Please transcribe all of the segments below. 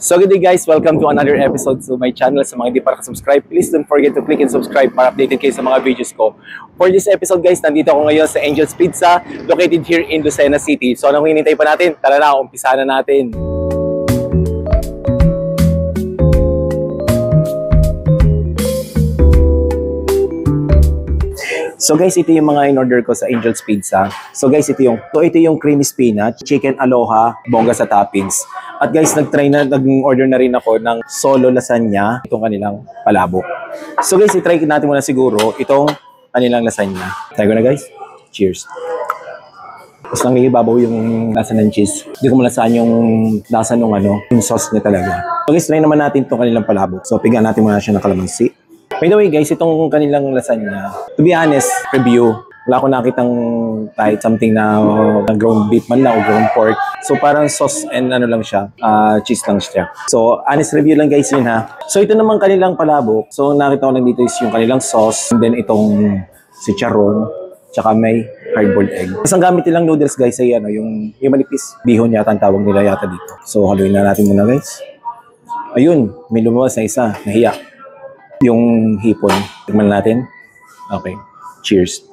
So good day guys, welcome to another episode to my channel. Sa mga hindi pa nakasubscribe, please don't forget to click and subscribe para updated kayo sa mga videos ko. For this episode guys, nandito ako ngayon sa Angel's Pizza, located here in Lucena City. So anong hinihintay pa natin? Tara na, umpisa na natin. So guys, ito yung mga in-order ko sa Angel's Pizza. So guys, ito yung creamy spinach, chicken aloha, bongga sa toppings. At guys, nag-order na rin ako ng solo lasagna, itong kanilang palabok. So guys, i-try natin muna siguro itong kanilang lasagna. Try ko na guys. Cheers. Tapos lang ibabaw yung lasa ng cheese. Hindi ko malasahan yung lasa ng yung sauce niya talaga. So guys, try naman natin itong kanilang palabok. So pigaan natin muna siya ng kalamansi. By the way guys, itong kanilang lasagna, to be honest, review, wala ko nakitang kahit something na ground beef man lang o ground pork. So parang sauce and ano lang siya, cheese lang siya. So honest review lang guys yun ha. So ito naman kanilang palabok. So nakita ko lang dito is yung kanilang sauce, and then itong chicharon, tsaka may hard-boiled egg. Tapos ang gamit nilang noodles guys ay yung manipis. Bihon yata ang tawag nila yata dito. So haluin na natin muna guys. Ayun, may lumabas na isa, nahiya. Yung hipon. Tignan natin. Okay. Cheers.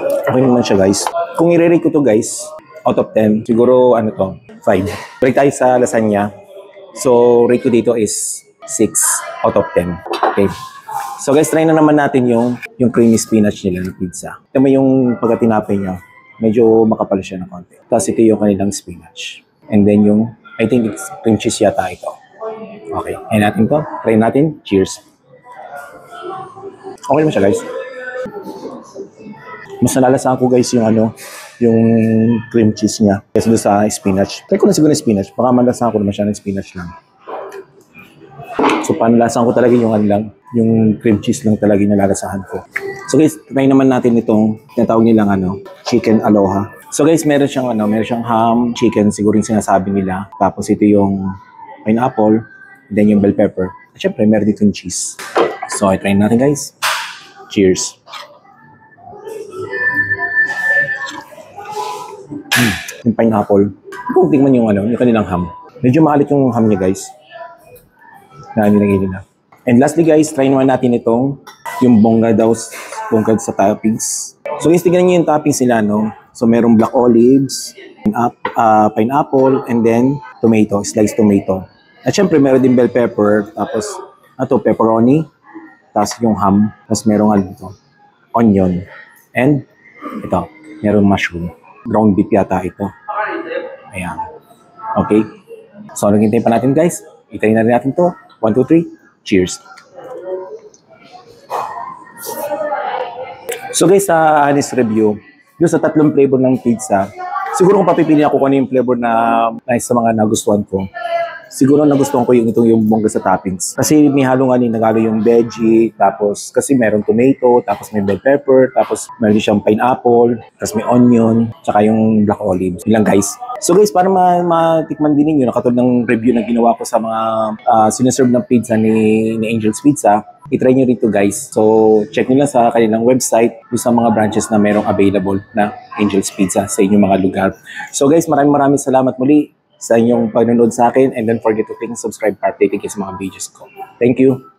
Okay naman siya guys. Kung i-rate ko to guys, out of 10, siguro 5. Rate tayo sa lasagna. So, rate ko dito is 6 out of 10. Okay. So guys, try na naman natin yung creamy spinach nila ng pizza. Ito mo yung pagkatinapay niya. Medyo makapal siya ng konti. Tapos ito yung kanilang spinach. And then I think it's cream cheese yata ito. Okay, ayun natin to. Try natin. Cheers. Okay naman siya guys. Mas nalalasahan ko guys yung cream cheese niya kaysa doon sa spinach. Try ko na siguro ng spinach. Baka malasahan ko naman siya ng spinach lang. So panlasahan ko talaga yung cream cheese lang talaga yung nalalasahan ko. So guys, try naman natin itong tinatawag nilang chicken aloha. So guys, meron siyang ham, chicken, siguro yung sinasabi nila. Tapos ito yung pineapple, then yung bell pepper. At syempre, meron dito yung cheese. So, i-try natin guys. Cheers. Yung pineapple. Kung tingnan yung kanilang ham. Medyo maalit yung ham niya guys. Nila. And lastly guys, try naman natin yung bongga sa toppings. So guys, tingnan nyo yung toppings nila, So, merong black olives, pineapple, and then tomato, sliced tomato. At syempre, meron din bell pepper, tapos pepperoni, tapos yung ham, tapos merong dito, onion, and ito, merong mushroom. Ground beef yata ito. Ayan. Okay. So, naghintay pa natin guys. I-try na rin natin to. 1, 2, 3. Cheers. So guys, sa honest review, yung sa tatlong flavor ng pizza, siguro kung papipili ako kung ano yung flavor na nice sa mga nagustuhan ko, siguro nagustuhan ko yung bongga sa toppings. Kasi may halo nagalo yung veggie, tapos kasi meron tomato, tapos may bell pepper, tapos meron siyang pineapple, tapos may onion, tsaka yung black olives. Ilang guys. So guys, para matikman din ninyo, nakatulad ng review na ginawa ko sa mga sinaserve ng pizza ni Angel's Pizza, i-try nyo rito guys. So check nyo lang sa kanilang website kung sa mga branches na merong available na Angel's Pizza sa inyong mga lugar. So guys, maraming salamat muli sa inyong panonood sa akin, and don't forget to click and subscribe para updated kayo sa mga videos ko. Thank you!